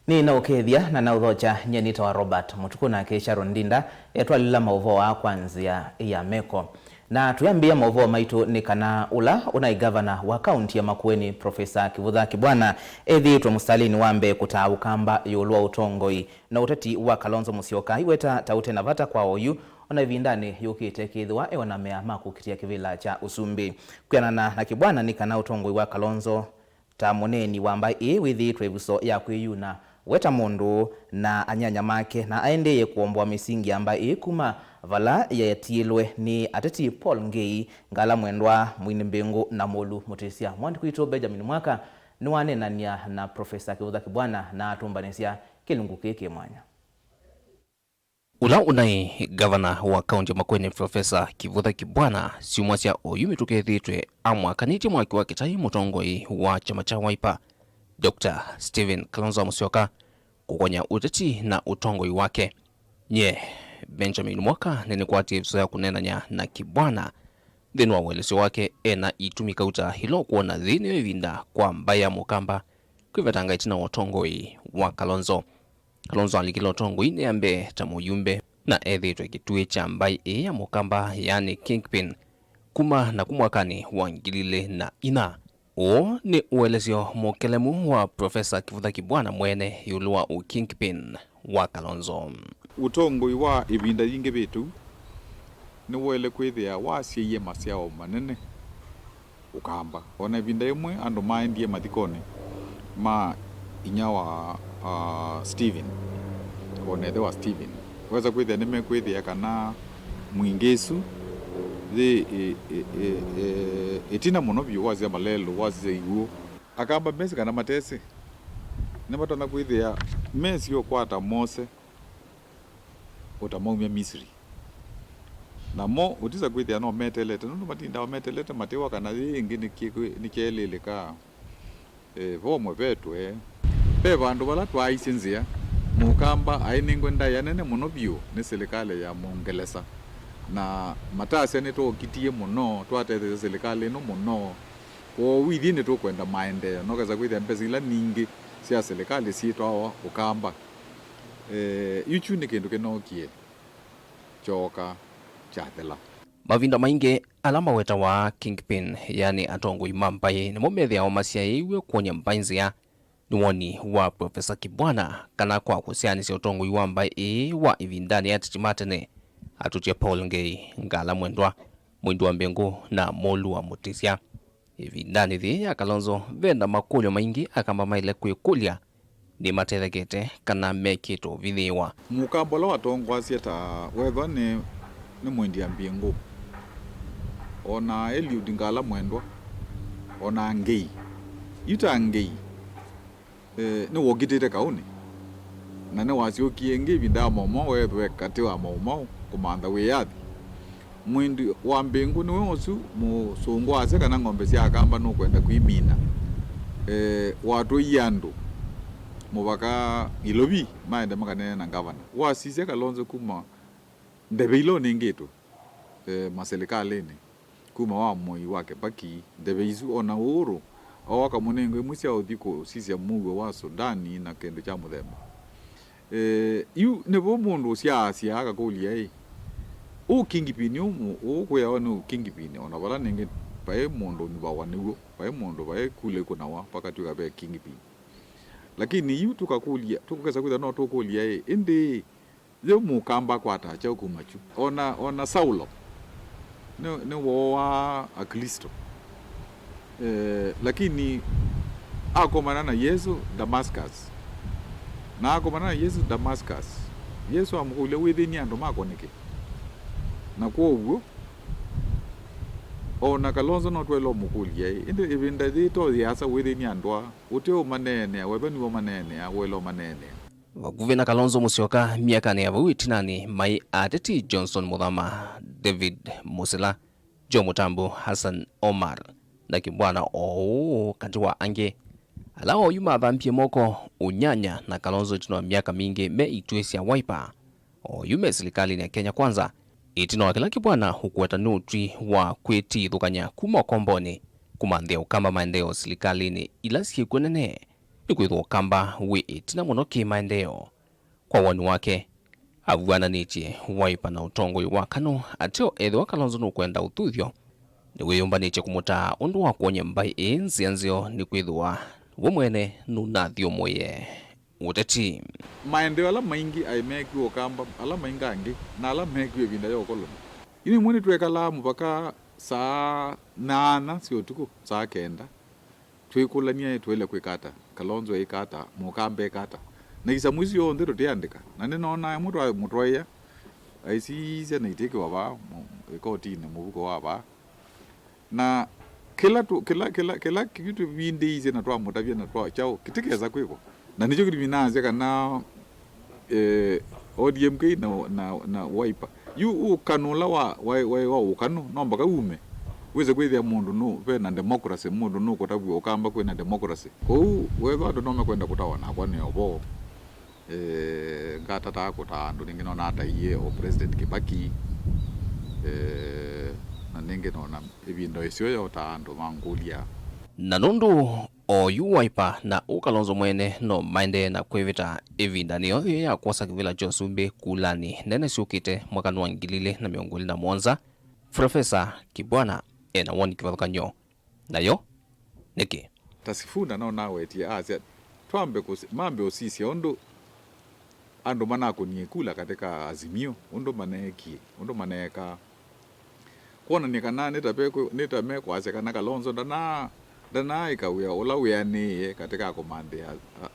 Ni na ukethia na nauthocha nyenita wa Robert Mutuku na kesha rondinda etwalila mauvo wa kwanzia ya meko. Na tuyambia mauvo maitu ni kana ula unai ngavana wa kaundi ya Makueni Prof Kivutha Kibwana ethiitwe mustalini wambe kutaa Akamba yulwa Mutongoi na uteti wa Kalonzo Musyoka eweta taute na vata kwa oyu ona vindani yukite kithiwa ewana mea makukitia kivila cha usumbi. Kuyanana na Kibwana ni kana Mutongoi wa Kalonzo ta muneni wa mbai withiitwe vuso ya kwiyuna weta mundu na anyanya make na aendeye kuomboa misingi ambai kuma vala yatilwe ni ateti Paul Ngei ngala mwendwa Mweene Mbingu na molu mutisia mwandi kuito Benjamin Mwaka niwanenania na Profesa Kivutha Kibwana na atumbanesia kilungu keke Myanya. Ula unai gavana wa kaunti ya Makueni Profesa Kivutha Kibwana siumwasia oyu mitukethitwe amwakaniti mwaki wa kitai Mutongoi wa chama cha Wiper Dr. Kalonzo Musyoka kukonya uteti na utongoi wake. Nye Benjamin Mwaka nene kwati viso ya kunenanya na Kibwana dhenwa welesi wake ena itumika uta hilo kuona dhini wevinda kwa mbai ya mukamba kuivetanga itina utongoi wa Kalonzo. Kalonzo alikilo utongoi ni ambe tamuyumbe na ethitwe kitue cha mbai ya mukamba yani kingpin kuma na kumwakani wangilile na ina. O ni uelezio mokelemu wa Profesa Kivutha Kibwana mwene yulua kingpin wa Kalonzo. Utongoi wa ibinda yinge betu ni wele kwethia wasiye masiao manene ukamba ona ibinda yemwe ando maendie mathikoni ma inyawa Steven ona the wa Steven weza kwethia nime kwethia kana mwingesu etina monobyo wazia malelo wazia iwo Akamba mesi kana matese nematona kwithia mesi yo kwata Mose utamaumia Misri na mo utiza kwithia no metelete no matinda wa metelete matewa kana ingi nikelele ka vomwe vetu pe vandu vala twaisinzia mukamba ainengwenda yanene monobyo ne serikali ya Mongelesa na matase ne to kitie muno twatete serikali no muno o withine to kwenda maende no kaza kwithia mpesila ningi sia serikali si to Akamba yuchune kindu kenokie choka chatela mavinda mainge alama weta wa kingpin yani atongoi mbai ni momethia o masia iwe kuonya mbainzia niwoni wa Profesa Kibwana kana kwa kusianisia utongoi wa mbai wa ivindani ya titimatene atuche Paul Ngei ngala mwendwa Mbingu na molu wa mutisia ivindani thi ya Kalonzo venda makulyo maingi akamba maile kuikulia ni matethekete kana mekito vithiwa mukamba lo atongwa sieta wetho ni mwendia Mbingu ona Eliud ngala mwendwa ona Ngei yuta Ngei ni wogitete kauni na ne wasiokie Ngei vinda momo wetho kati wa momo kumanda wiyathi mwindi wa Mbingu niwe osu musungwa ase kana ng'ombe cia Akamba no kwenda kuimina watu yandu mubaka ilobi maende makane na ngavana wasise Kalonzo kuma ndebilo ningeto maselikaleni kuma wa moi wake baki ndebeizu ona uru awaka munengo musia othiko sisia muwe wa Sudani na kendo cha muthemba yu nebo mundu cia aka kulia kingipini kuya wanu kingipini ona bala ninge pae mundu ni bawaniwo pae mundu pae kule kuna wa pakati wa pae kingipini lakini yu tukakulia tukukeza kuza no tukulia indi yo mukamba kwata cha kumachu ona Saulo ne wa Akristo lakini akomana na Yesu Damascus na akomana na Yesu Damascus Yesu amukule withini ando makoneke na kwa ugo ona Kalonzo no twelo mukulia indi ibinda dito yasa withini andwa uteo manene webani wa manene awelo manene Guvena Kalonzo Musyoka myaka ne abawitinani mai ateti Johnson Muthama David Musila Joe Mutambo Hassan Omar na Kibwana katiwa ange alao yuma vampie moko unyanya na Kalonzo tino myaka mingi me itwesi ya Wiper yume serikali ya Kenya kwanza itino wakila Kibwana hukuweta nutri wa kweti thukanya kuma komboni kumanthia ukamba maendeo serikali ni ilasi kwenene ni kwithwa Akamba wiitina muno kimaendeleo. Kwa wanu wake avuananitie Wiper na Mutongoi wa kano ateo ethwa Kalonzo nukwenda ututhyo ni wiyumbanitie kumutaa undu wa kuonya mbai nzianzio ni kwithwa we Mweene nunathio moye uteti. Maendeleo ala maingi aimekiwa Akamba ala maingi angi na ala mekiwe vinda ya ukoloni. Ini Mweene twekala mpaka saa 8 sio tuko saa 9 twikulania twele kwikata Kalonzo ikata mukamba ikata na isa mwisi yonthe tutiandika na ninona mutoya aisize na iteke waba ikotini mubuko waba na kila kitu vinde ize na twa mutavia na twa chao kitikeza kwiko na nicho kitu binaanze kana ODMK na Wiper yu kanula wa ukanu nomba ka ume weze kwithia mundu no ve na democracy mundu no kotabu Akamba kwina democracy ko wetho andu no mekwenda kutawana kwa ni obo ngata ta kuta andu ningi no nata iye o president Kibaki na ningi no na ibindo isio yo ta andu mangulia na nundu o yu Wiper na Kalonzo Mweene no maende na kwivita ivinda niyo ya kwasa kivila Josumbe kulani nene siukite mwaka wa 2017 Profesa Kibwana ena woni kivathukanyo nayo niki tasifunda no nawe ti asia twambe mambe osisi ondo andu manakunie kula katika azimio ondo maneka kuona nikana nitamekwa ase kana Kalonzo dana ikawia ola wiane katika komande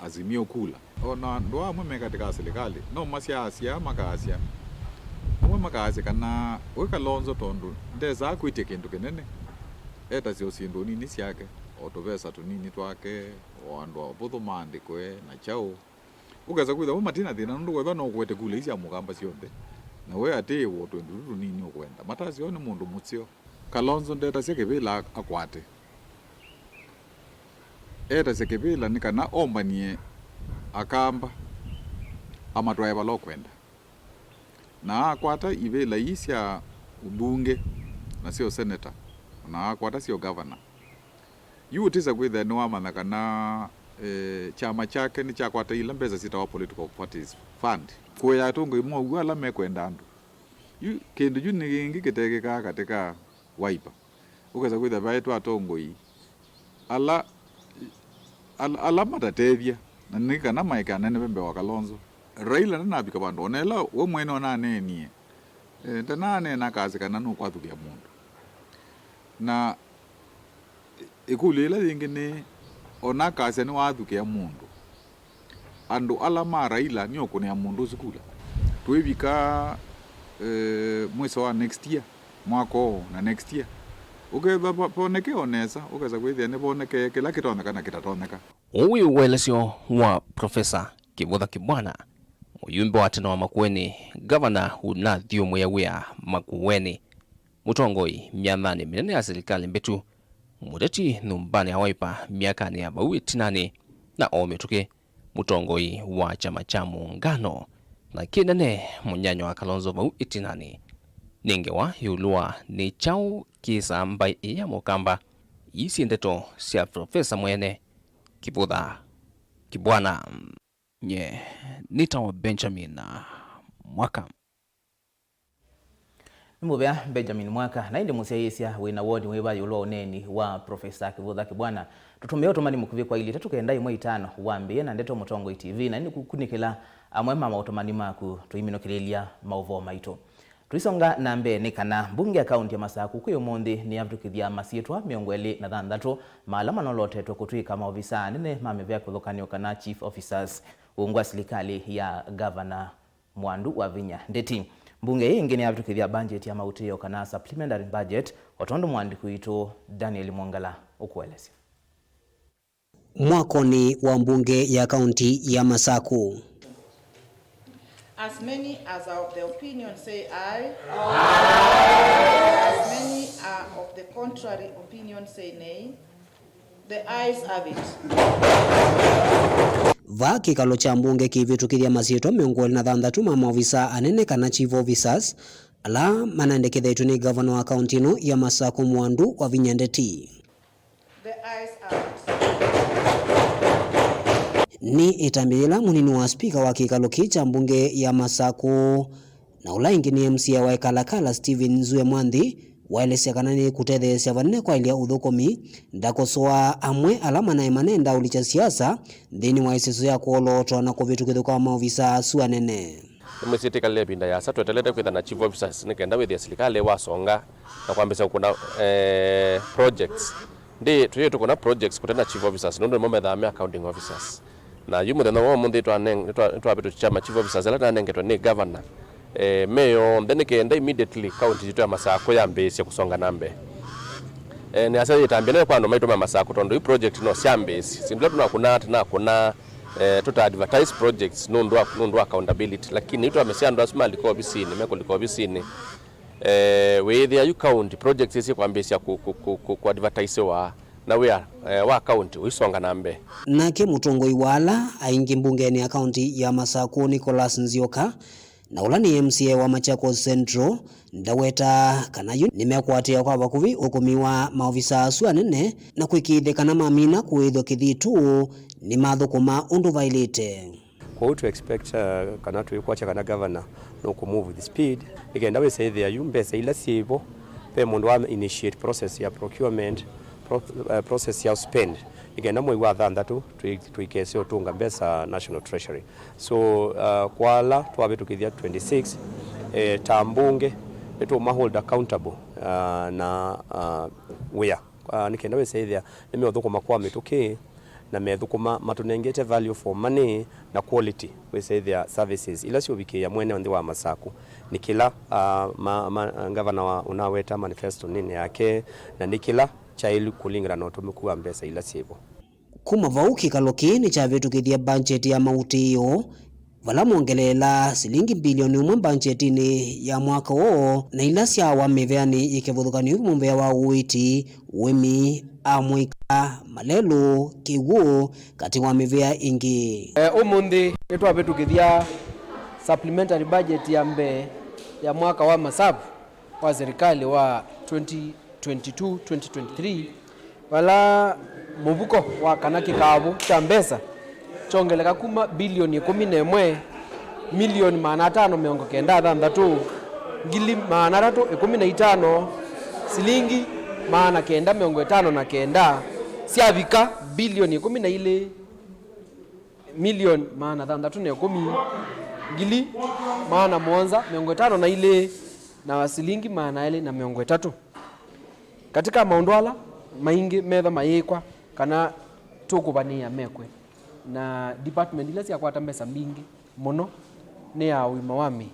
azimio kula ona ndo amwe katika serikali no masia makasia makasia kana we Kalonzo tondu ndeza kwite kindu kinene eta sio sindu nini siake otobesa tunini twake oandu abuthu mandikwe na chao ukaza kwitha matina thina ndu wetha no kwete kule isia mukamba cionthe na we ati wo twendu nini ukwenda matasi one mundu mutsio Kalonzo ndeta cia kivila akwate eta cia kivila ni kana ombanie Akamba amatwae balo kwenda na akwata ivila isia ubunge na sio senator na akwata sio governor yutiza kwitha ni wamana kana chama chake ni chakwata ila mbeza sita wa political parties fund kuya tungo imo wala mekwenda andu kindu ju ningi kitegeka katika Wiper ukaza kwitha baitwa atongoi ala matatethya na nikana maika nene bembe wa Kalonzo Raila nanabika bandu onela we Mweene onanenie ndanane nakazi kana no kwathukia mundu na ikulela yingine onakazi ni wathukia mundu andu ala ma Raila ni okunia mundu zikula twivika mweso wa next year mwako na next year uketha poneke onesa ukeza kwithia ni poneke kila kitoneka na kitatoneka uyu welesio wa Profesa Kivutha Kibwana muyumbe wa tena wa Makueni gavana unathio mwewea Makueni Mutongoi myamani minene ya serikali mbetu mudeti numbani ya Wiper myaka ni ya baui tinani na ometuke Mutongoi wa chama cha muungano na kinene Myanya wa Kalonzo baui tinani ningewa yulua ni chao kisa mbai ya mukamba isi ndeto siya Profesa Mweene Kivutha Kibwana nye nitawa Benjamin Mwaka Mubea Benjamin Mwaka na indi musiaisia wina wodi weba yulo neni wa Profesa Kivutha Kibwana tutumeo tumani mukuvi kwa ili tatukenda imwe 5 wambie na ndeto Mutongoi TV na ini kukunikila amwe mama utomani maku tuimino kilelia mauvo maito tuisonga nambe ni kana mbunge ya kaunti ya Masaku kuyo mundi ni abdukithia masietwa miongweli na thandatu maalama nolote tukutwika maofisa nene mamevya kuthokanio kana chief officers uungwa serikali ya governor Mwandu wa Eyendete mbunge hii ingine abdukithia budget ya mauteo kana supplementary budget otondo mwandi kuito Daniel Mwangala ukuelesi mwakoni wa mbunge ya kaunti ya Masaku. As many as are of the opinion say aye. Aye. As many are of the contrary opinion say nay. The ayes have it. Va kikalo cha mbunge kivitukithia masieto miongoni na thandatu ma maofisa anene kana chief officers ala manandekithitwe ni governor wa kaunti ino ya Masaku Mwandu wa Eyendete. The ayes have it. ni itambila munini wa spika wa kikalo cha mbunge ya Masaku na ula ingi ni MCA wa Kalakala Steven Zue Mwanthi waelesya kana ni kutethesya vanene kwa ilia uthukomi ndakosoa amwe alama na imanenda ulicha siasa thini wa isiso ya kuolotwa na kuvitukithwa kwa maofisa asu anene. Mwisitikalile pinda ya sa twetelete kwitha na chief officers nikenda withia serikali wasonga na kwambisa kuna projects ndi tuye tukuna projects kutenda chief officers nondo mombe tha accounting officers na yumu thena wo mundi twabitu chama chief officers ala nanengetwa ni governor mayor then kenda immediately county jitu ya Masaku ya mbesi kusonga nambe ni asa yitambile kwa ndo maituma Masaku tondo hii project no siambesi simple kuna tuta advertise projects nundu accountability lakini itu amesiando asma liko bisini meko liko bisini with the county projects isi kwambia ku advertise wa na wa county uisonga nambe nake Mutongoi wala aingi mbungeni ya county ya Masaku Nicholas Nzioka na ula ni MCA wa Machakos Central Ndaweta kanayu nimekwatia kwa bakuvi ukumiwa maofisa asu anene na kwikithekana mamina kuithwa kithitu ni mathukuma undu vailite. What to expect kana tuikwacha kana governor no ku move with speed igenda we say there yumbesa ila sibo pe mundu wa initiate process ya procurement process ya spend igenda mwe wa thandatu tuikese otunga mbesa national treasury so kwala twabe tukithia 26 tambunge eto hold accountable na where nikenda we say there nimeothukuma kwa mituki na methukuma matunengete value for money na quality we say their services ila sio wiki ya mwene ndi wa Masaku nikila ngavana wa unaweta manifesto nini yake na nikila chailu kulingira na utumikuwa mbesa ila sibo kuma vauki kaloki ni cha vitukithia budget ya mauti yo vala mongelela silingi bilioni 1 budgetini ya mwaka wo na ila sia wa meveani ikivuthukanio mumbea wa uiti wemi amwika malelo kiwu kati wa mevea ingi umundi etwa vitukithia supplementary budget ya mbe ya mwaka wa Masaku wa serikali wa 2022-2023 wala mubuko wa kanaki kabu cha mbesa chongeleka kuma bilioni 11 milioni 593 ngili 315 silingi 959 siavika bilioni 12 milioni 610 ngili 752 na silingi 430 katika maundwala maingi metha mayikwa kana tukuvania mekwe na department ile siakwata mbesa mbingi muno ni ya wima wami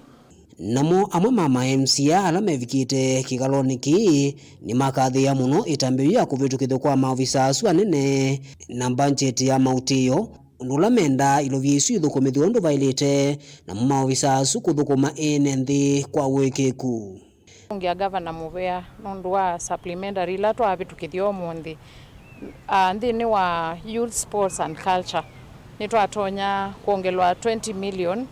namo amwe mama MCA ala mevikite kikaloni ki ni makathia muno itambia kuvitukithwa kwa maofisa asu anene na budget ya mautiyo ndula menda ilovie isu ithukumithio ndu vailite na maofisa asu kuthukuma ene nthi kwa wikiku ungia gavana muvea nundu wa supplementary la twavitukithio mundi nthini wa youth sports and culture ni twatonya kuongelwa 20 million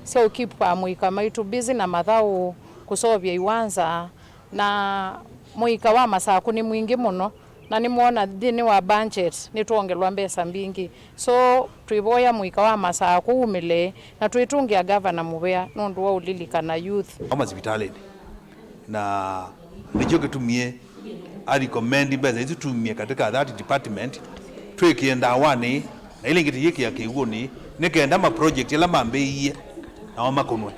so keep mwika maitu busy na mathau kusovya iwanza na mwika wa Masaku ni mwingi muno na ni muona thini wa budget ni tuongelwa mbesa mbingi so twivoya mwika wa Masaku umile na twitungia gavana muvea nundu wa ulilikana youth ama hospitali na ndicho kitumie I recommend mbeza hizi tumie katika that department tukienda awani na ile ngiti yake ya kiugoni nikaenda ma project ila mambe na makonwe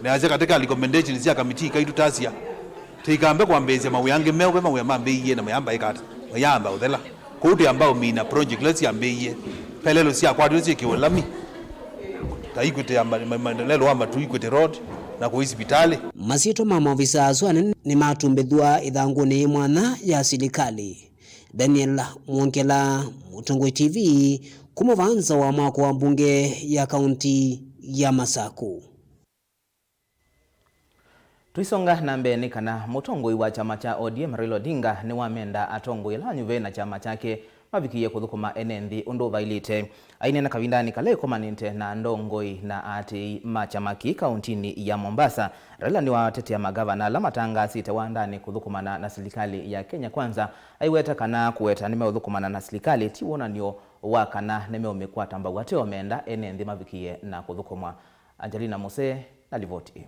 na aje katika recommendations ya committee kaitu tasia tikambe kwambeze mawe mewe mawe mambe na mayamba ikata mayamba udela kuti ambao mina project let's yambe pelelo sia kwa tuzi kiwalami taikwete ya maendeleo ama tuikwete road na kwa hospitali masito mama ofisa asu ni matumbethwa ithanguni mwana ya serikali Daniel Mwonkela Mutongoi TV kumuvanza wa mwako wa mbunge ya kaunti ya Masaku. Tuisonga na mbeni kana Mutongoi wa chama cha ODM Raila Odinga ni wamenda atongoi la nyuve na chama chake mavikiye kuthukuma enenthi undu vailite aine na kavindani kale komaninte na ndongoi na ati machamaki kauntini ya Mombasa. Raila ni watetea magavana la matanga site wandani kuthukumana na serikali ya Kenya Kwanza aiweta kana kuweta nimeuthukumana na serikali tiwona nio wa kana nimeomekwata mbagu ati omeenda ene nthi mavikie na kuthukumwa. Angelina Muse na livoti.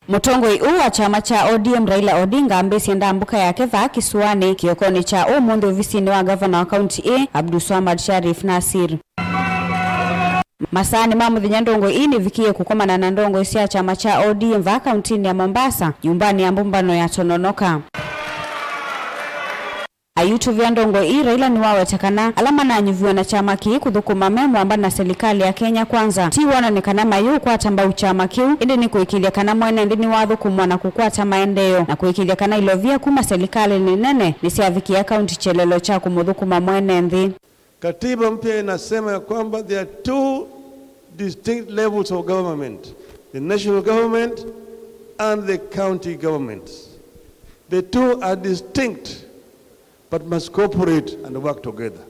Mutongoi wa chama cha ODM Raila Odinga ambesi ndambuka yake va kisuani kiokoni cha umundu ofisini wa gavana wa kaunti Abdulswamad Sharif Nasir. Masani mamuthi ndongo ini vikie kukomana na ndongo sia chama cha ODM va kaunti ya Mombasa nyumbani ya mbumbano ya Tononoka. Ayutu vya ndongo Raila niwamuweta alama na nyuviwa na chama ki kuthukuma memo amba na serikali ya Kenya kwanza ti wanaonekana mayu kwata mbau chama kiu indi ni kuikilia kana mwene ndi niwathukumwa na kukwata maendeleo na kuikilia kana ilovia kuma serikali ni nene nisiavikia kaunti chelelo cha kumuthukuma mwene ndi. Katiba mpya inasema ya kwamba there are two distinct levels of government, the national government and the county governments. The two are distinct but must cooperate and work together.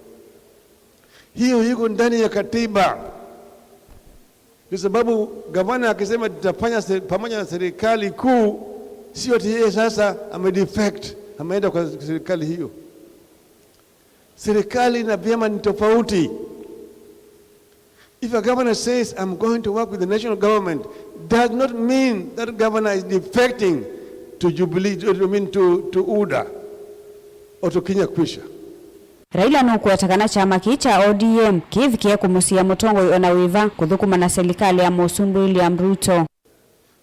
Hiyo iko ndani ya katiba. Kwa sababu gavana akisema tutafanya pamoja na serikali kuu, sio ati yeye sasa amedefect, ameenda kwa serikali hiyo. Serikali na vyama ni tofauti. If a governor says I'm going to work with the national government, does not mean that governor is defecting to Jubilee, to UDA. Otukinya kwisha. Raila nukuwatakana chama cha ODM kivikie kumusia Mutongoi ona wiva kuthukuma na serikali ya Musumbu William Ruto.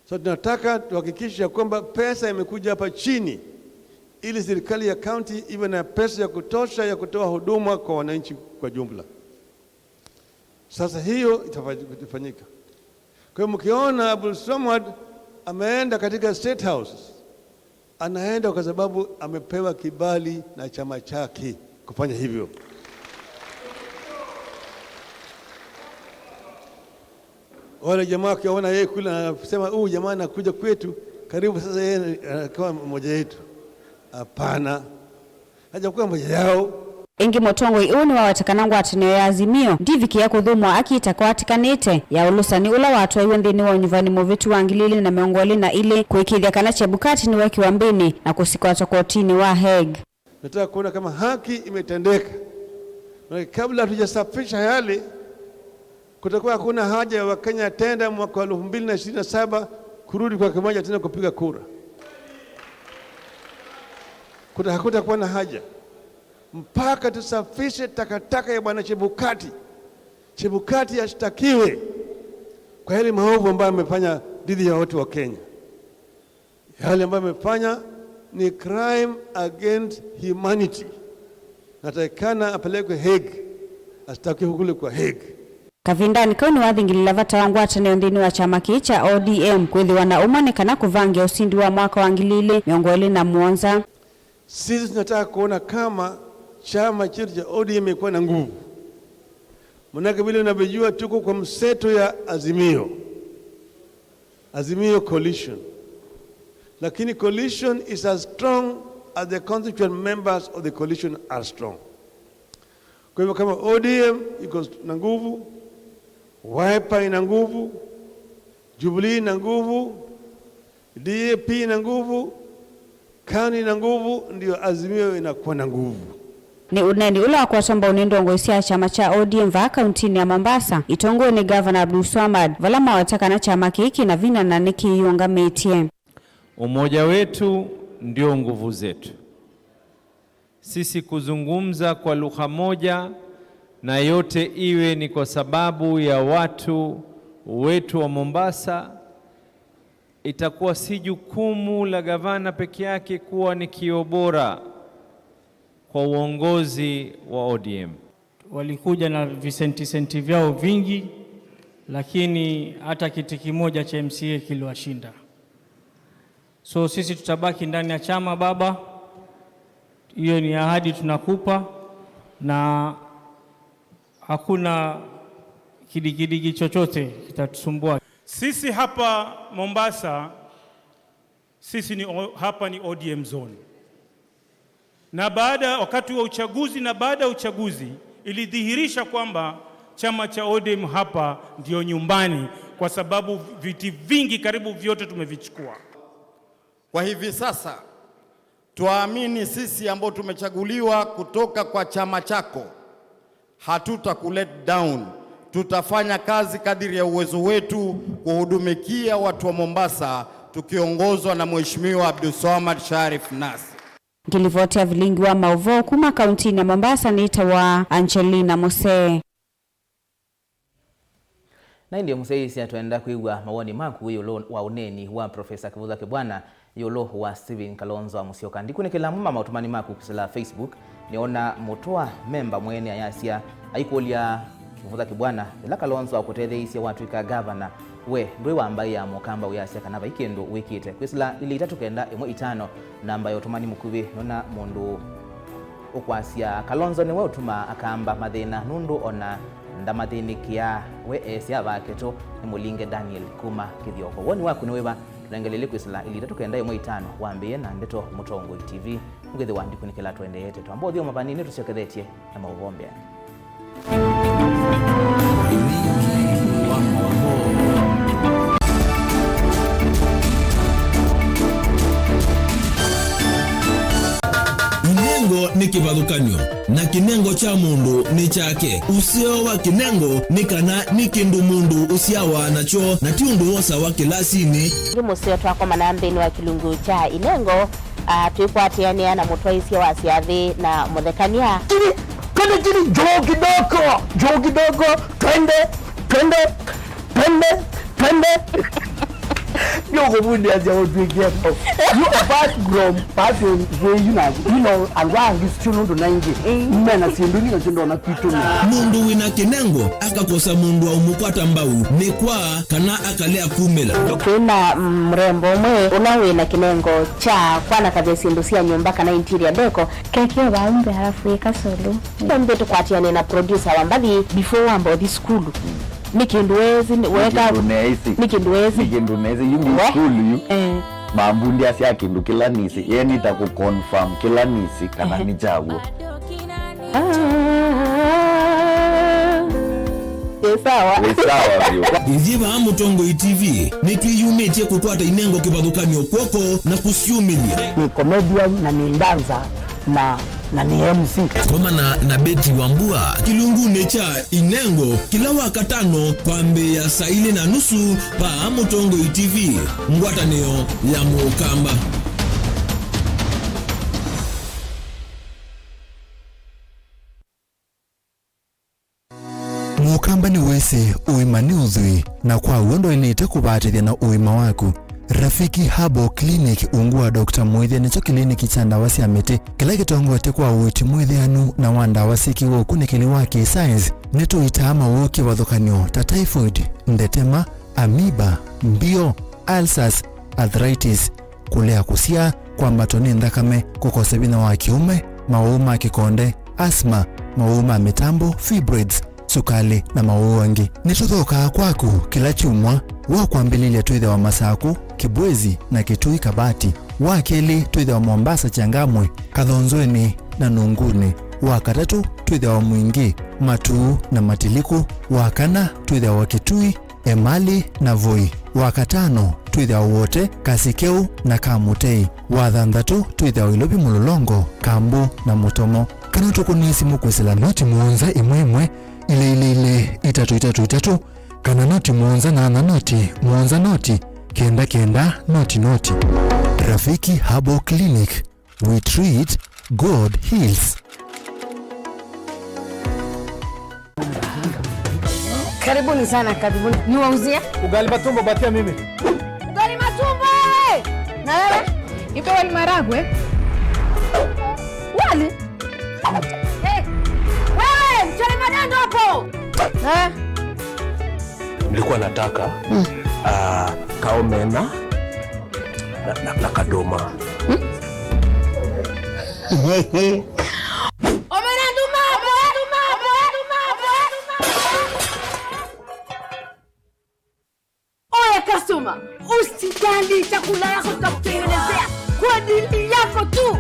So tunataka tuhakikisha kwamba pesa imekuja hapa chini ili serikali ya county iwe na pesa ya kutosha ya kutoa huduma kwa wananchi kwa jumla. Sasa hiyo itafanyika. Kwa hiyo mkiona Abdulswamad ameenda katika State House, anaenda kwa sababu amepewa kibali na chama chake kufanya hivyo. Wale jamaa wakiona yeye kule anasema jamaa anakuja kwetu karibu sasa yeye kama mmoja wetu. Hapana. Hajakuwa mmoja yao. Ingi Mutongoi ni wawatakana ngwatanio ya Azimio ndivikia kuthumwa akiita kwa atikanite ya ulusani ula watu aiwendhini wa unyuvani muvitu wa Ngilili na Miongoli na ile kuikilia kana Chebukati ni weki wa mbini na kusikwata kotini wa Hague. Nataka kuona kama haki imetendeka. Kabla hatujasafisha yale, kutakuwa hakuna haja ya Wakenya tenda mwaka 2027 kurudi kwa kimoja tena kupiga kura. Hakutakuwa na haja mpaka tusafishe takataka ya bwana Chebukati. Chebukati ashtakiwe kwa yale maovu ambayo amefanya dhidi ya watu wa Kenya. Yale ambayo amefanya ni crime against humanity. Natakana apelekwe Hague, ashtakiwe kule kwa Hague. Kavindani kauni wathingilila vata wangwatanio nthini wa chama cha ODM kwithiwa na umonekana kuvangia usindi wa mwaka wa 2017. Sisi tunataka kuona kama chama chetu cha ODM imekuwa na nguvu. Manake vile unavyojua tuko kwa mseto ya Azimio coalition. Lakini coalition is as strong as the constituent members of the coalition are strong. Kwa hivyo kama ODM iko na nguvu, Wiper ina nguvu, Jubilee ina nguvu, DAP ina nguvu, KANU ina nguvu, ndio Azimio inakuwa na nguvu. Ni uneni ula wakwasomba unindongo isia chama cha ODM va kauntini ya Mombasa itongo ni Governor Abdulswamad valama wataka na chama kiki na vina na niki yungametie. Umoja wetu ndio nguvu zetu. Sisi kuzungumza kwa lugha moja na yote iwe ni kwa sababu ya watu wetu wa Mombasa, itakuwa si jukumu la gavana peke yake kuwa ni kio bora kwa uongozi wa ODM. Walikuja na visenti vyao vingi, lakini hata kiti kimoja cha MCA kiliwashinda. So sisi tutabaki ndani ya chama baba. Hiyo ni ahadi tunakupa, na hakuna kidigidigi chochote kitatusumbua. Sisi hapa Mombasa, hapa ni ODM zone. Na wakati wa uchaguzi na baada ya uchaguzi ilidhihirisha kwamba chama cha ODM hapa ndio nyumbani, kwa sababu viti vingi karibu vyote tumevichukua. Kwa hivi sasa tuamini sisi ambao tumechaguliwa kutoka kwa chama chako, hatutakulet down. Tutafanya kazi kadiri ya uwezo wetu kuhudumikia watu wa Mombasa, tukiongozwa na Mheshimiwa Abdulswamad Sharif Nas. Kilivotea vilingi wa mauvo kuma kaunti ya Mombasa ni itawa Angelina Mose. Na ndio mseisi atuenda kuigwa mawoni maku yulo wa uneni wa Profesa Kivutha Kibwana yulo wa Steven Kalonzo Musyoka. Ndikune kila mama utumani maku kusila Facebook niona mutoa memba Mweene ayasia aikolia Kivutha Kibwana ila Kalonzo akutetheisia watu ika gavana we ndwe wa mbai ya mukamba uyasia kanava ikindu wikite kwisila ili itatu kenda imwe itano namba ya utumani mukuvi nona mundu ukwasia Kalonzo niwe utuma Akamba mathina nundu ona ndamathinikia we esia baketo ni mulinge Daniel kuma kithioko woni waku niweba tunangelele kwisila ili itatu kenda imwe itano waambie na ndeto Mutongoi TV ngithi wandiko nikela Eyendete twambo thio mabanini tucekethethye na mauvombe. Kinengo ni kivathukanio na kinengo cha mundu ni chake. Usio wa kinengo ni kana ni kindu mundu usiawa nacho na ti undu wosa wa kilasini. Museo twako manambeni wa kilungu cha inengo tuikwatiania na mutwaisia wa siathi na muthekania. Kini joo kidogo twende Yoko bundi as your big get up. You apart from passing where you know and wang is still on the 90. Mena sinduni na chindo na kitu. Mundu wina kinengo akakosa mundu wa umupata mbau ni kwa kana akalea kumela. Kuna mrembo mwe unawe na kinengo cha kwana kabesi ndusia nyumba kana interior deco keke waumbe halafu ikasolo. Mbe tukwatiane na producer wambali before ambo this school. Nikinduwezi weka nikinduwezi yumi school yu mambundi asia kindu kila nisi yeni itakuconfirm kila nisi kana ni jago sawa Iziva Mutongoi TV nitwiyumitie kukwata inengo kivathukanio kwoko na kusiumilia. Ni comedian na ni dancer na ni MC. Koma na Beti Wambua kilungune cha inengo kila wakatano kwa mbe ya saa 4:30 pa Mutongoi TV ngwatanio ya mukamba. Mukamba ni wese uimani uzui na kwa uondo inite kubatithia na uima waku. Rafiki Habo Clinic ungua Dr. Mweene nicho kliniki cha ndawa cia miti kila gitongote kwa uti mwithianu na wanda wasiki wo kunikili wake science neto itama wo kivathukanio ta typhoid, ndetema, amiba, mbio, ulcers, arthritis, kulea kusia kwa matoni ndakame, kukosa bina wa kiume, mauma kikonde, asthma, mauma mitambo, fibroids, sukali na mauwangi. Nituthoka kwaku kila chumwa wa kwambililia twithe wa Masaku, Kibwezi na Kitui Kabati, wa keli twithe wa Mombasa Changamwe, Kathonzweni na Nunguni, wa katatu twithe wa Mwingi, Matuu na Matiliku, wa kana twithe wa Kitui, Emali na Voi, wa katano twithe wa wote Kasikeu na Kamutei, wa thanthatu twithe wa Ilobi Mulolongo, Kambu na Mutomo. Kana tukunisi mukwesela noti muonza imwemwe ile itatu kana noti muonza na noti muonza noti kenda noti. Rafiki Habo Clinic, we treat, God heals. Karibuni sana, karibuni. Niwauzie? Ugali matumbo batia mimi. Ugali matumbo! Na wewe? Ipe wali maragwe? Wali? Wewe, mchele madando hapo! Nilikuwa nataka kaomena na kadoma. Oya customer, usijali chakula yako tutakutengenezea kwa dili yako tu.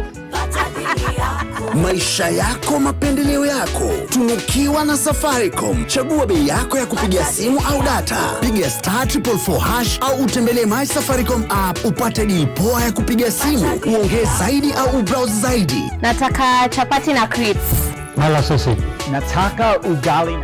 Maisha yako, mapendeleo yako. Tunukiwa na Safaricom. Chagua bei yako ya kupigia simu au data. Piga *444# au utembelee My Safaricom app upate deal poa ya kupigia simu. Uongee zaidi au ubrowse zaidi. Nataka chapati na crips. Mala sisi. Nataka ugali.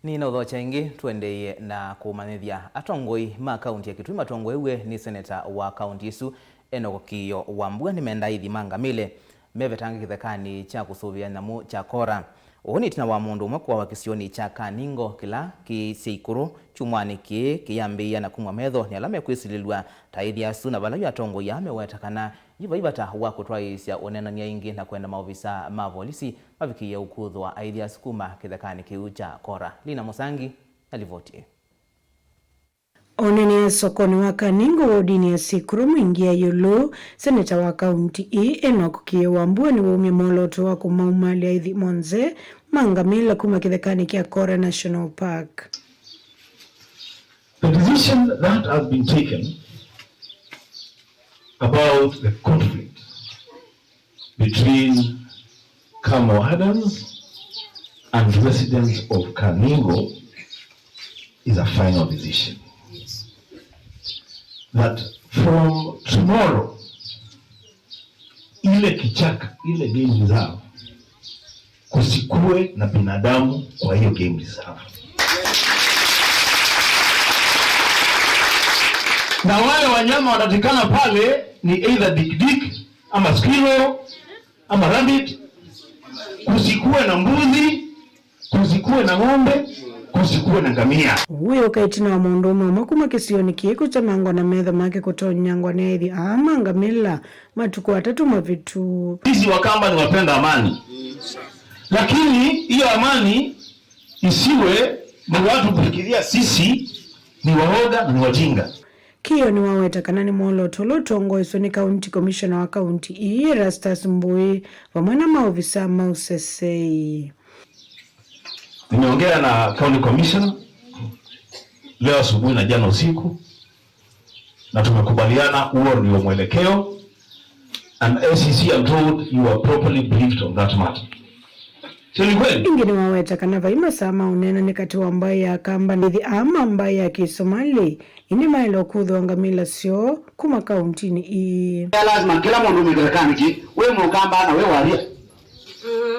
Ni na udhocha ingi tuendeye na kumanithia atongoi ma kaunti ya Kitui. Matongoi we ni seneta wa kaunti isu enogokiyo wambua ni menda ithi mangamile mevetangi kithekani cha kusuvia namu cha kora. Uhuni tina wa mundu umwe kwa wakisioni cha kaningo kila kisikuru chumwani kiyambia na kumwa medho ni alame kuisililwa taithi asu na valayu atongoi ameweta kana yivata wako twaisya unenania ingi na kwenda maofisa mavolisi mavikia ukudhu wa aithi asukuma kithekani kiu cha kora. Lina Musangi alivoti. Onene sokoni wa Kaningo wodini ya sikuru mwingia yulu seneta wa kaunti enogokiyo wambua ni wumi moloto wa kumaumali ya ithi monze mangamila kuma kithekani kia Kora National Park. The decision that has been taken about the conflict between Kamohadans and residents of Kaningo is a final decision. That from tomorrow, ile kichaka, ile game reserve, kusikue na binadamu kwa hiyo game reserve. Na wale wanyama wanatikana pale ni either dik ama squirrel ama rabbit. Kusikue na mbuzi, kusikue na ng'ombe, kusikue na ngamia. Huyo kaitina wa mundumu makuma kisioni kiku cha mango na medha make kutonyangwa na hithi ama ngamila matuku watatu mavitu. Sisi Wakamba ni wapenda amani. Lakini hiyo amani isiwe ni watu kufikiria sisi ni waoga na ni wajinga. Kiyo ni waweta kanani mwolo tolo tongo isoni county commissioner wa county Rastas Mbui wamwana maofisa mausesei. Nimeongea na county commissioner leo asubuhi na jana usiku na tumekubaliana huo ndio mwelekeo, and ACC I'm told you are properly briefed on that matter. Ingine waweta kana vaima sama unena ni kati wa mbai ya Akamba nithi ama mbai ya Kisomali ini mailo kudhu ngamila sio kuma kaunti ni lazima kila mundu mwirekani ki we mukamba na we waria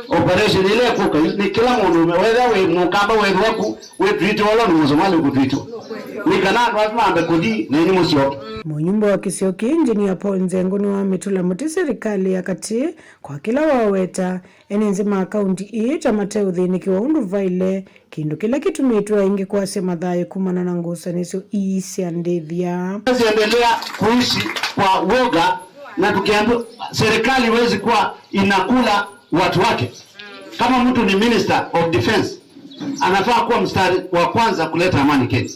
operation ile kuka ni kila mundu whether we mukamba we waku we twito wala ni Msomali kutwito ni kana lazima ambe kudi na ni Musyoka. Munyumba wa Kisioki engineer Paul Nzengo ni wa mitula muti serikali ya kati kwa kila waweta enenzima kaunti tamateuthi nikiwa undu vaile kindu kila kitumitwa ingi kwa sema dhaye kumana na ngusa niso Eyendete. Endelea kuishi kwa woga na tukiambiwa serikali iwezi kuwa inakula watu wake. Kama mtu ni Minister of Defense anafaa kuwa mstari wa kwanza kuleta amani Kenya.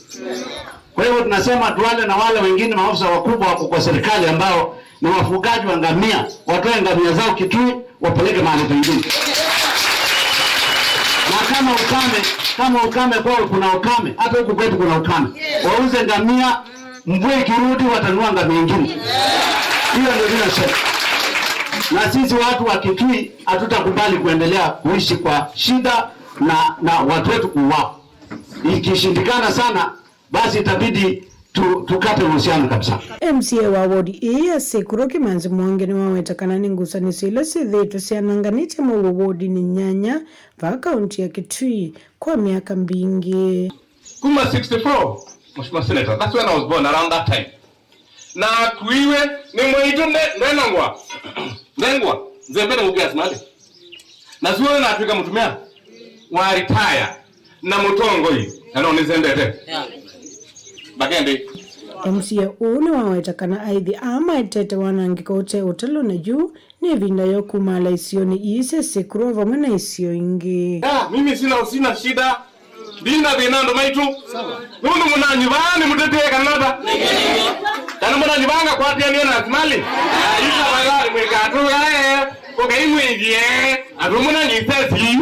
Kwa hiyo tunasema tuwale na wale wengine maafisa wakubwa wako kwa serikali ambao ni wafugaji wa ngamia, watoe ngamia zao Kitui wapeleke mahali pengine. Na kama ukame kwao kuna ukame, hata huku kwetu kuna ukame. Wauze ngamia, mvua ikirudi watanua ngamia nyingine. Hiyo ndio tunasema. Na sisi watu wa Kitui hatutakubali kuendelea kuishi kwa shida na watu wetu kuuawa. Ikishindikana sana basi itabidi tukate uhusiano kabisa. MCA wa ward ya Sekuro Kimanzi Mwangeni waweta kanani ngusa ni sila sidhetu siananganiche mwa ward ni Myanya pa kaunti ya Kitui kwa miaka mbingi. Kuma 64, Mheshimiwa Senator, that's when I was born, around that time. Na kuiwe ni mwaitu ndenangwa. Ndengwa, zembele mugias mali. Na suwe na Afrika mutumia wa retire na Mutongoi, ano nizendete. Bagende. MCA uni waweta kana aithi ama itete wanangika ute utalo na juu ni vinda yoku mala isioni ise Sekuro vamana isio ingi. Mimi sina shida. Bina vinando maitu. Nundu munanyi vani mutete kanada. kana mbona nibanga kwa tia niona asmali yusa bagari mwekatu ukaimwingie atumuna nyisesi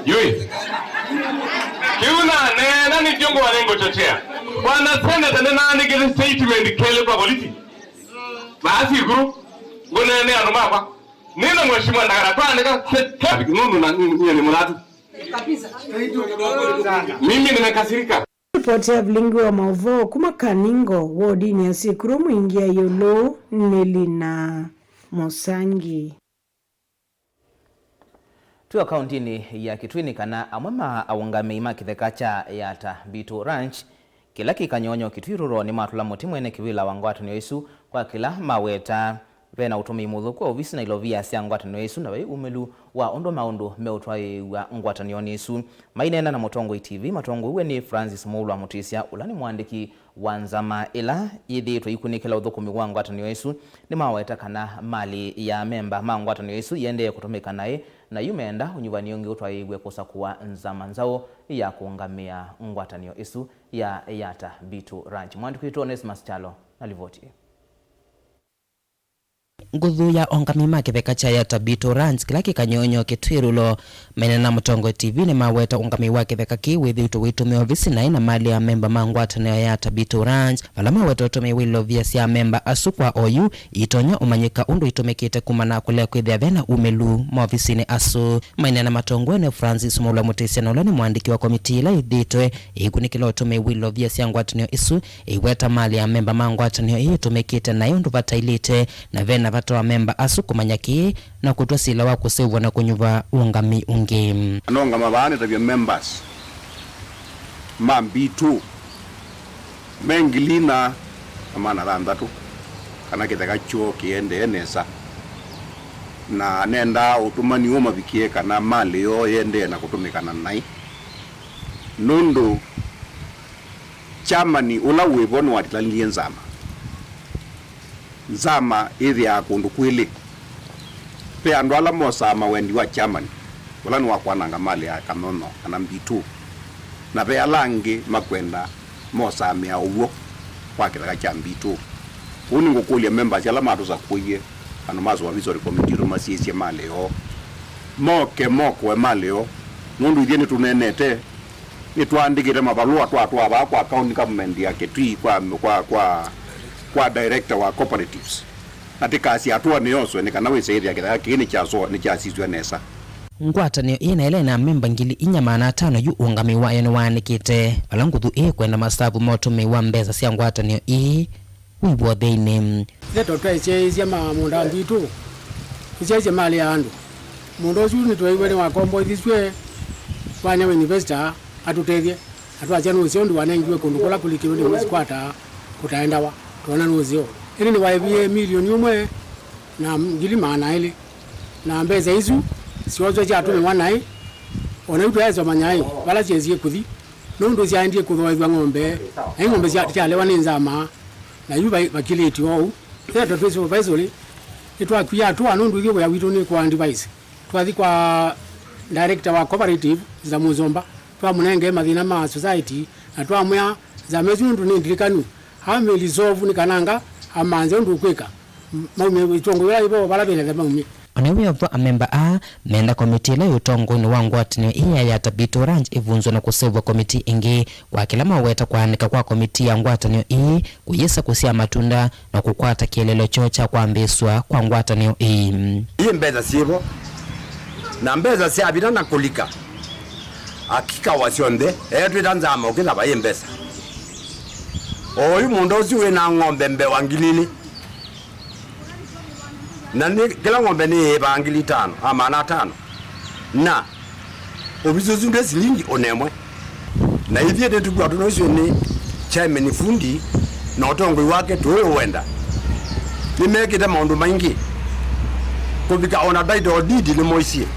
yui kiuna nena ni jongo walengo chochea wanasenda tena nani kile statement kele kwa polisi basi guru ngonene anumapa nina mheshimiwa ndagara kwa ndika nundu na ni muratu kabisa mimi nimekasirika. Ripoti ya Vilingi wa Mauvoo kuma Kaningo wodini ya Sikuru mwingia Yolo Nelina Mosangi. Tuwa kauntini ya Kitwini kana amwema awungame ima kithekacha yata Bitu Ranch kila kikanyonyo kitwiruro ni matula muti mwene kiwila wangwatanio isu kwa kila maweta vena utumi muthu kwa ofisi na ilovia sia ngwatanio isu na wei umelu wa ondo maundu meutwai wa ngwatanio isu mainena na Mutongoi TV Mutongoi uwe ni Francis Moulwa Mutisia ulani mwandiki wanzama ila yithitwe ikunikila uthukumi wa ngwatanio isu ni maweta kana mali ya memba ma ngwatanio isu yende kutumika naye na yumenda unyuvani ungi utwaigwe kusa kuwa nzama nzao ya kuungamia ngwatanio isu ya yata Bitu Ranch. Mwandiki wetu Onesmus Chalo alivoti. Nguthu ya ongamima kithekacha yata Bitu Ranch kila kikanyonyo kitwirulo mainena Mutongoi TV ni maweta ungami wa kitheka ki withiitwe witumi ofisi na mali ya memba ma ngwatanio yata Bitu Ranch vala maweta utumi wilo via sia memba asukwa oyu itonya umanyika undu itumikite kumana kulea kwithia vena umelu ma ofisini asu mainena Mutongoi ni Francis Moulwa Mutisia na ulani mwandiki wa komiti ila ithitwe ikunikila utumi wilo via sia ngwatanio isu iweta mali ya memba ma ngwatanio itumikite na undu vatailite na vena vatoa memba asu kumanyaki na kutwa sila wa kusevwa na kunyuva ungami ungi anongama baane tabia members mambitu mengilina amana randatu kana kitaka chuo kiende enesa na nenda utumani uma bikie kana mali yo yende na kutumikana nai nundu chamani ula webonu watitaliye nzama ithi ya kundu kwili pe andu ala mosama wendi wa chamani wala ni wakwananga mali ya kanono kana mbitu na pe alangi makwenda mosamia uwo kwa kitaka cha mbitu uni ngukulia members ala matuza kuye ano mazo wa vizuri committee rumasisi mali yo moko mali yo nundu ithini tunenete ni tuandikire mabalua twatwa ba kwa county government ya Kitui kwa director wa cooperatives natika asiatua niyoswe nikana wesaidia kitaka kini chaso ni chasiswe nesa ngwatanio ina ile na memba ngili inyamana 5 yu ungami wa ene wanikite balanguthu kwenda masabu motumi wa mbeza sia ngwatanio wibwa theine leto twese sia mamunda mbitu isia mali ya andu mundo su ni twaigwe wa kombo thiswe fanya investor atutethie atwacha nucio ndu wanengiwe kundu kula kulikiwe ni Waakwata kutaenda wa tona nucio ini ni waivie milioni umwe na ngili maana ile na mbeza isu siozo cha tume wanai ona utu yazo manyai wala chezie kuthi nundu cia ndie kuthoithwa ng'ombe ai ng'ombe cia tialewa ni nzama na yuba bakiliti wao teto tweso supervisory itwa kuya tu anundu igwe ya witu ni kwa device twathi kwa director wa cooperative za Muzomba twa munenge mathina ma society na twa mwa za mezundu ni ndirikanu hame lizovu ni kananga amanze ndu kweka maume itongo ya ibo bala bene maume onewe ova amemba menda komiti ile Mutongoi ni wangwatanio iya yata Bitu Ranch ivunzwa na kusevwa komiti ingi kwa kila maweta kuanika kwa komiti ya ngwatanio kuyesa kusia matunda na kukwata kielelo chocha kwa mbeswa kwa ngwatanio hii mbeza sibo na mbeza siabina na kulika akika wasionde tuitanzama ukila ba mbeza oyu mundu usiwe na ng'ombe mbe wangilili na kila ng'ombe ni bangili 5 amana 5 na obizozu ndezi lingi onemwe na hivyo ndio tukua tunoiswe ni chairman fundi na Mutongoi wake tuwe wenda nimekita maundu maingi kubika ona daido didi ni moisie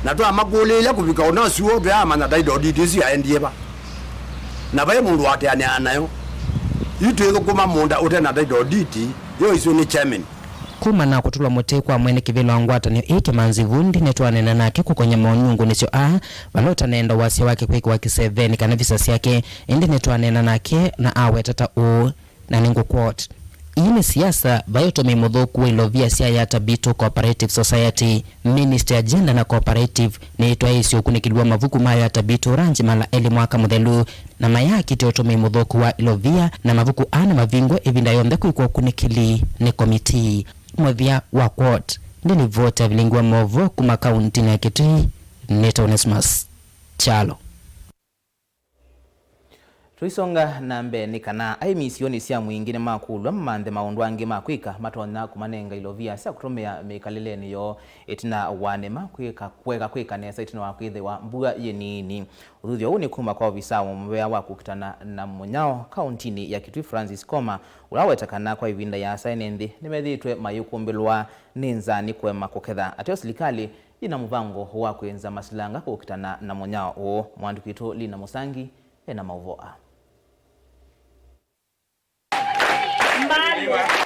na twa magulelia kubika ona suo twa amana daido didi si aendieba na bae mundu wate anayo yitu kuma munda utena daido didi yo isu ni chairman kuma na kutulwa muti kwa Mweene kivilo ngwatanio ike manzivundi netwanena nake kukonya monyungu nisio valota nenda wasi wake kwiki wakiseveni kana visasi yake indi netwanena nake na awetata na ningu quote ini siasa vayotomi mudhuku ilovia siaya Tabito Cooperative Society Minister Agenda na Cooperative ni itwa isi kunikiliwa mavuku maya Tabito ranji mala eli mwaka muthelu na mayaki teotomi mudhuku wa ilovia na mavuku ana mavingwe evinda Yonthe kuikwa kunikili ni komiti mwevia wa quote ndini vote vilingwa movo kuma kaunti na Kitui Neta Onesmus Chalo. Tuisonga na mbeni kana aimisioni sia mwingine makulwa mmanthe maundu angi makwika matona kumanenga ilovia sia kutumia mikalileni yo itina wanema kweka nesa itina wakwithe wa mbua yenini uthuthio huu ni kuma kwa ofisa mwea wa kukitana na munyao kauntini ya Kitui Francis Koma ulawetakana kwa ivinda ya sainenthi nimethitwe mayukumbilwa ninzani kwema kuketha ateo serikali ina muvango wa kuenza masilanga kukitana na munyao mwandu kitu Lina Musangi ena mauvoa.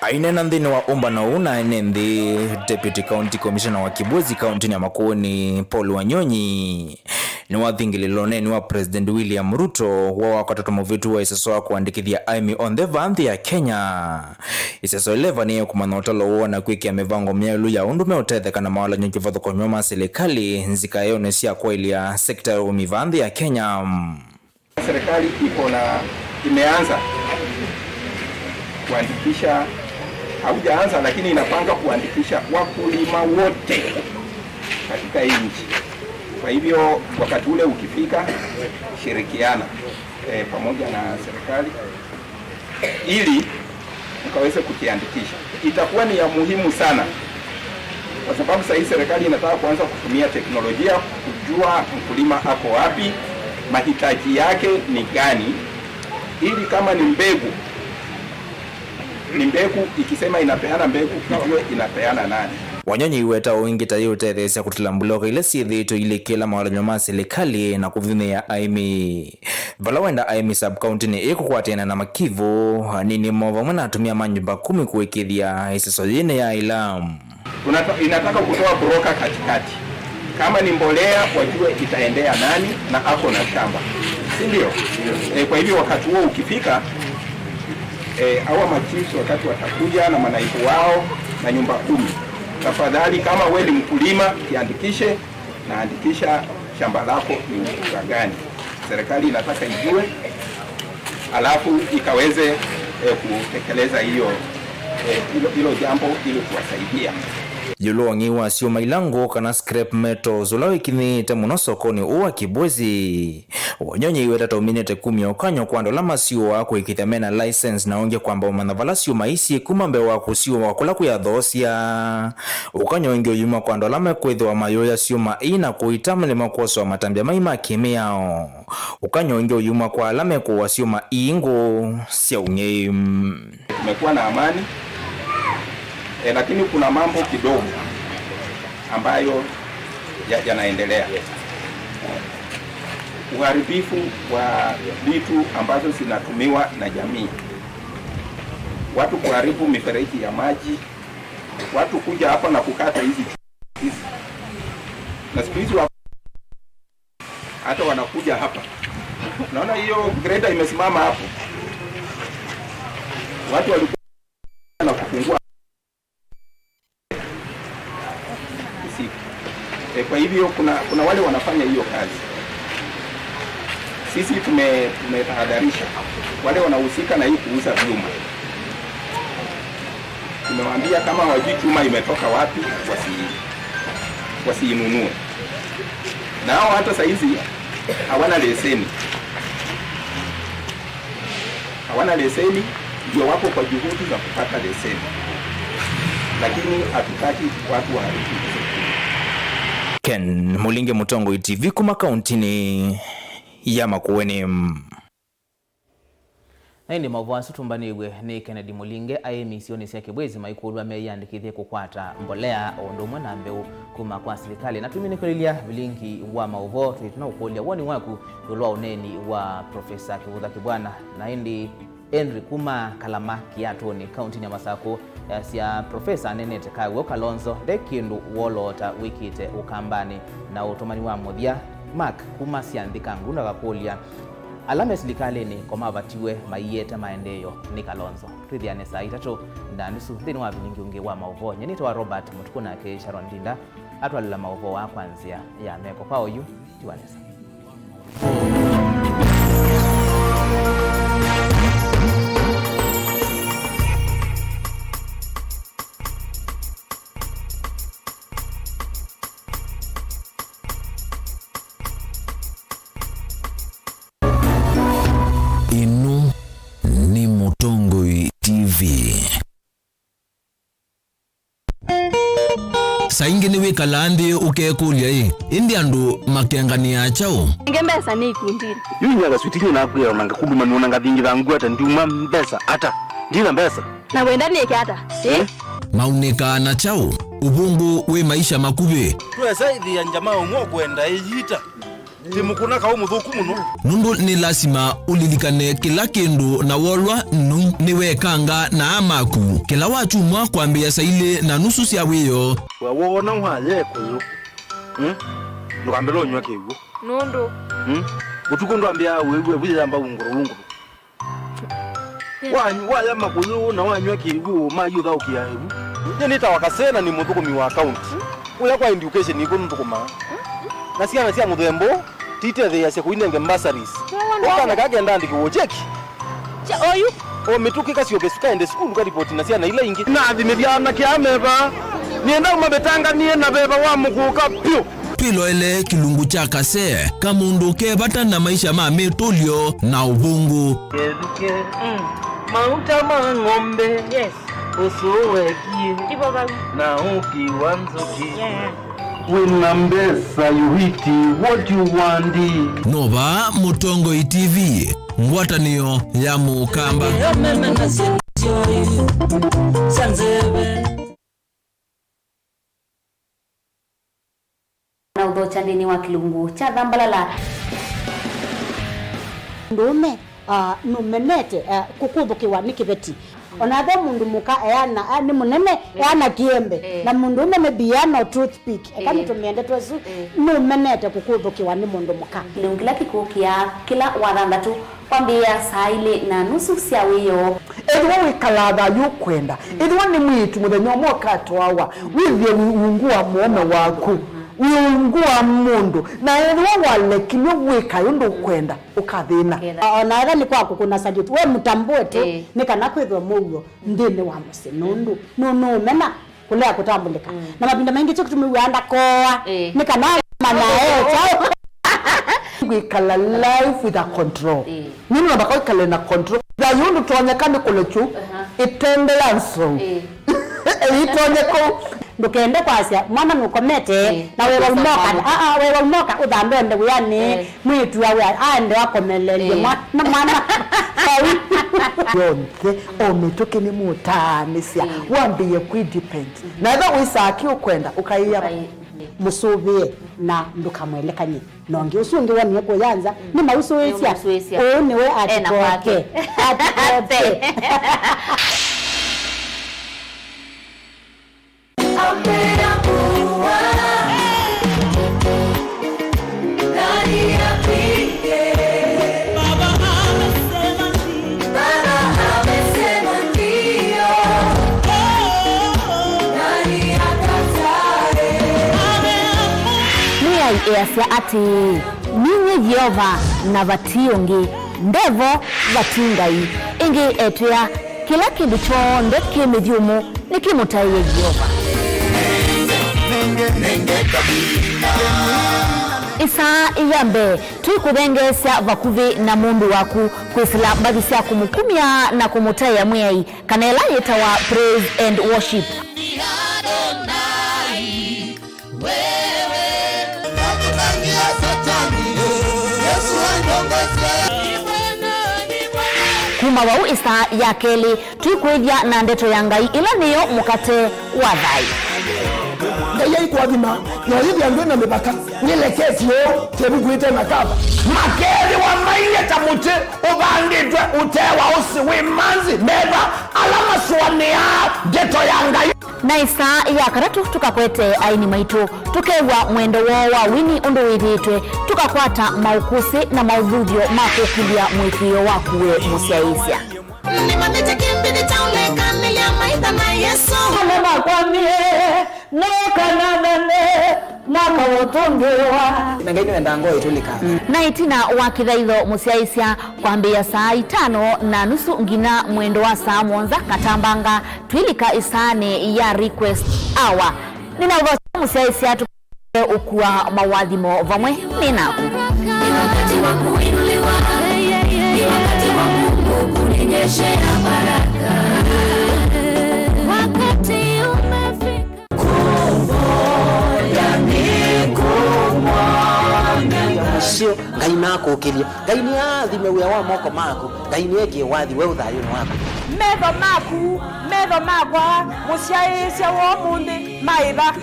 Ainena nthini wa umba na una nthi Deputy County Commissioner wa Kibwezi County ya Makueni Paul Wanyonyi ni wathingililo ni wa President William Ruto wa wakatatu muvitu wa iseso wa kuandikithia aimi on the vanthi ya Kenya iseso 11 ni kumanotalo wona kwikia mivango myelu ya undu meutetheka na mawala nyukivotho konyoma serikali nzikayo sia kwa ilia sekta ya mivanthi ya Kenya. Serikali imeanza kuandikisha, haujaanza lakini inapanga kuandikisha wakulima wote katika nchi. Kwa hivyo wakati ule ukifika, shirikiana pamoja na serikali ili ukaweze kujiandikisha. Itakuwa ni ya muhimu sana kwa sababu sasa hii serikali inataka kuanza kutumia teknolojia kujua mkulima ako wapi, mahitaji yake ni gani, ili kama ni mbegu ikisema inapeana mbegu kijue inapeana nani. Wanyonyi weta wingi tayo tethesya kutilambuloka ile siethito ile kila mawala nyoma serikali na kuvimea aimi vala wenda aimi sub county ni ikukwatiana na makivu nini mova mwana atumia manyumba 10 kuwekithia isiso yene ya Ilam. Inataka kutoa broker katikati. Kama ni mbolea wajue itaendea nani na ako na shamba, si ndio? Kwa hivyo wakati huo ukifika, hawa machiefs wakati watakuja na manaibu wao na nyumba 10, tafadhali kama wewe ni mkulima kiandikishe na andikisha shamba lako ni mpunga gani. Serikali inataka ijue, alafu ikaweze kutekeleza hilo jambo ili kuwasaidia. Yulongi wa sio mailango kana scrap metal zulawe kinite muno sokoni uwa Kibwezi. Wanyonyi weta tominete 10 okanyo kwando lama sio wako ikithamena license na onge kwamba manavala sio maisi kumambe wako sio wakula kuyadhosia. Okanyo inge yuma kwando lama kwethwa mayoya sio maina kuitamle makoso wa matambia maima kimiao. Okanyo inge yuma kwa lama kwa sio maingo sia unye. Tumekuwa na amani. Lakini kuna mambo kidogo ambayo yanaendelea. Uharibifu wa vitu ambazo zinatumiwa na jamii. Watu kuharibu mifereji ya maji, watu kuja hapa na kukata hizi. Na siku hizi hata wanakuja hapa. Naona hiyo grader imesimama hapo. Watu walikuwa na kufungua. Kwa hivyo kuna wale wanafanya hiyo kazi. Sisi tumetahadharisha wale wanahusika na hii kuuza vyuma. Tumewaambia kama hawajui chuma imetoka wapi wasiinunue. Na hao hata saizi hawana leseni. Ndio wako kwa juhudi za kupata leseni. Lakini hatutaki watu waharibu. Ken Mulinge, Mutongoi TV kuma kauntini ya Makueni. Naindi mavwasu tumbanigwe ni Kennedy Mulinge aimisioni sia Kibwezi maikulwa meyandikithie kukwata mbolea ondumwe na mbeu kuma kwa serikali na tuminikulilia vilingi wa mauvo tuituna ukolia woni waku yulwa uneni wa Profesa Kivutha Kibwana na indi Henry kuma kalama kiatoni kaunti ya Masako cia Profesa Eyendete Kalonzo de kindu wolota wikite ukambani na utumani wa muthia Mark kuma ciandika nguna gakulia alame silikalini koma batiwe maiyete maendeyo ni Kalonzo twithiane saa 3 ndanusu thini wa bilingi ungi wa mauvo nyenito wa Robert mutukuna ke Sharon Ndinda atwalila mauvo wa kwanzia ya meko kwa oyu tiwanesa. Inu ni Mutongoi TV. Saingi ni wikalandi ukekulia indi andu makengania chao. Ngembesa ni ikundini. Yunyaga switini na akuya onanga kumbi manuna ngathingi thangu ata ndiuma mbesa ata ndina mbesa. Na wenda ni ekata. Maunika na chao ubungu we maisha makube. Tuweza ithi ya njamaa umwe kwenda ijita. Timukuna ka umuthuku muno. Nundu ni lazima ulilikane kila kindu na wolwa niwekanga na amaku kila wachumwa kwambia saile na nusu cia wiyo wawona waye kuyu ndukambelo nywa kigu Nundu utuko ndwambia wewe buyamba unguru waya makuyu na wanywa kigu mayutha ukiahebu nita wakasena ni muthukumi wa account uya kwa education iko ntukuma na ciana cia muthembo tite the ya kuinenge bursaries wakana kagenda ndikiwo cheki oyu o mitukika cio besuka ende school ka report na ciana ile ingi na thimithia kiameba nienda umabetanga nie na beba wa mukuka pio pilo ele kilungu cha kase kamundu kebata na maisha ma metolio na ubungu keduke mauta mangombe yes usuwekie iboga na ukiwanzoki Winambesa yuhiti what you want. Nova Mutongoi TV ngwatanio ya mukamba. Na udhocha ndini wa kilungu cha dhambalala ndume numenete kukubukiwa nikibeti onathe mundu muka eyana ni munene eyana kiembe na mundu umene biano toothpick ekani tumiende twesu numenete kukubukiwa ni mundu muka kilungila kikukia kila wathandatu kwambia saile na nusu cia wiyo edwa wikalada yukwenda edwa ni mwitu muthenya umwe katwawa withie wiungua muome waku wiungua mundu na edwa walekimwe wika yundu kwenda ukathina ona era ni kwaku kuna sajiti we mutambue tu nikana kwithwa mugo ndini wa muse nundu nunu mena kulea kutambulika na mapinda mengi cyo kutumiwanda koa nikana manae chao wikala life with a control nini nabaka wikala na control da yundu tuonyekane kulechu itendelanso itonyeko ndukende kwasia mwana nukomete na wewe umoka wewe umoka udhambe ende yani mwitu wa aende wakomelele mwana Yonthe ometoke ni mutanisia wambiye kudepend na eba wisaki ukwenda ukaiya musubie na ndukamwelekanye nonge usunge wani yako yanza ni mausuwesia niwe atikoke atikoke Easia ati niwe Jehova na vationgi ndevo vatingai ingi etwea kila kindu chonde kimithumu nikimutaiye Jehova isa iyambe tuikuthengesia vakuvi na mundu waku kwisila mbathi cia kumukumia na kumutaiya mwai kana ila yitawa praise and worship kuma wau isa ya keli tuikwithia na ndeto ya ngai ila niyo mukate wa thai kwa dhima na hivi yangu na mipaka nileketi yo tebu kuita makaba makeri wa maile tamute ubangitwe utewa usi wimanzi meba alama suwania geto yanga na isa ya karatu tukakwete aini maitu tukewa mwendo wa wini undu withiitwe tukakwata maukusi na maudhudio makukilia mwikio wakuwe musyaisya Nimamete kimbidi tauleka ni ya maitha na Yesu Mama kwamie no kananane mama wotongewa Nangaini wenda ngoi tulika na itina wakithaitho musyaisya kwambia saa 5:30 ngina mwendo wa saa 1 katambanga twilika isani ya request hour nina uva musyaisya ukua mawathimo vamwe ninaku wakati wa kuinuliwa wakati wa Mungu kunyeshea baraka wakati umefika kungoja nikumwanga sio ngaina kukilia ngaini athime wia wa moko mako ngaini eke wathi we uthayo wako medho makwa musyaisya wo mundi maitha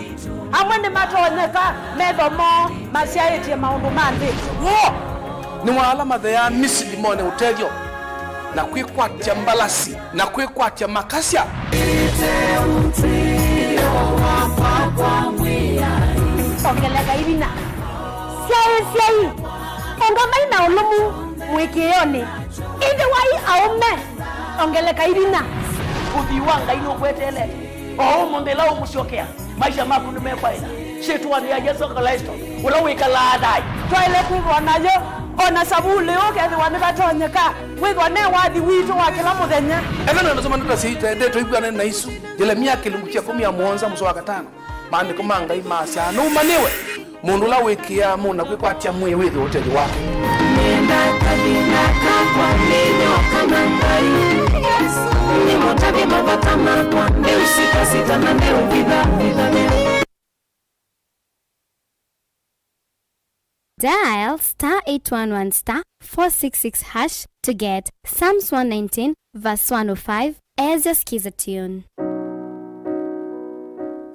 amwe ni matonyeka medho mo masyaitie maundu mandi wo ni wala mathea misili mone utethyo na kwikwatia mbalasi na kwikwatia makasya ongeleka ibina syai onga maina ulumu mwikioni indi wai aume ongeleka ibina uthiwanga ino kwetele o mondela umusyokea maisha maku nimekwaila shitwani ya Yesu Kristo ulowika laadai twaile kwithwa nayo ona sabule okethi wanivatonyeka withwa ne wathi witu wa kila muthenya ethana nasoma ndutasiite ndeto igwana na isu Yeremia kilingukia 17 mstari wa 5 maandiko mangai masya numaniwe mundu la wikia muna kwikwatia mwi withi uteli wake nenda kadina kwa neno kama mbai ni motabi mavatama kwa ndio sita na ndio vida Dial *811*466# to get Psalms 119 verse 105 as your skiza tune.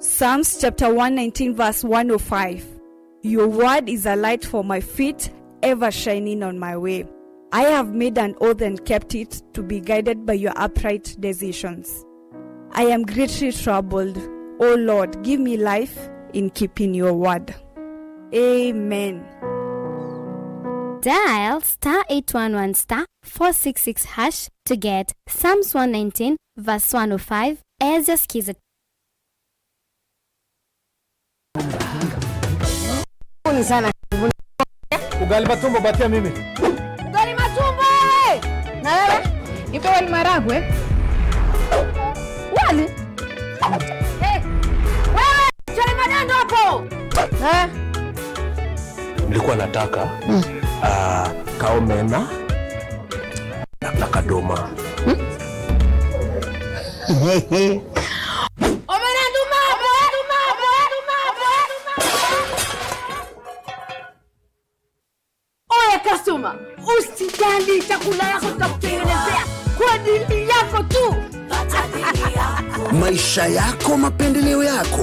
Psalms chapter 119 verse 105. Your word is a light for my feet, ever shining on my way. I have made an oath and kept it to be guided by your upright decisions. I am greatly troubled. O Lord, give me life in keeping your word. Amen. Dial *811*466# to get Psalms 119 verse 105 as your skiza. sana ugali matumbo batia mimi ugali matumbo na wewe ipo wali maragwe wali wewe chale madando hapo nilikuwa nataka kaomena na kadoma Customer, usijali chakula yako tutakutengenezea kwa ajili yako tu. Maisha yako, mapendeleo yako.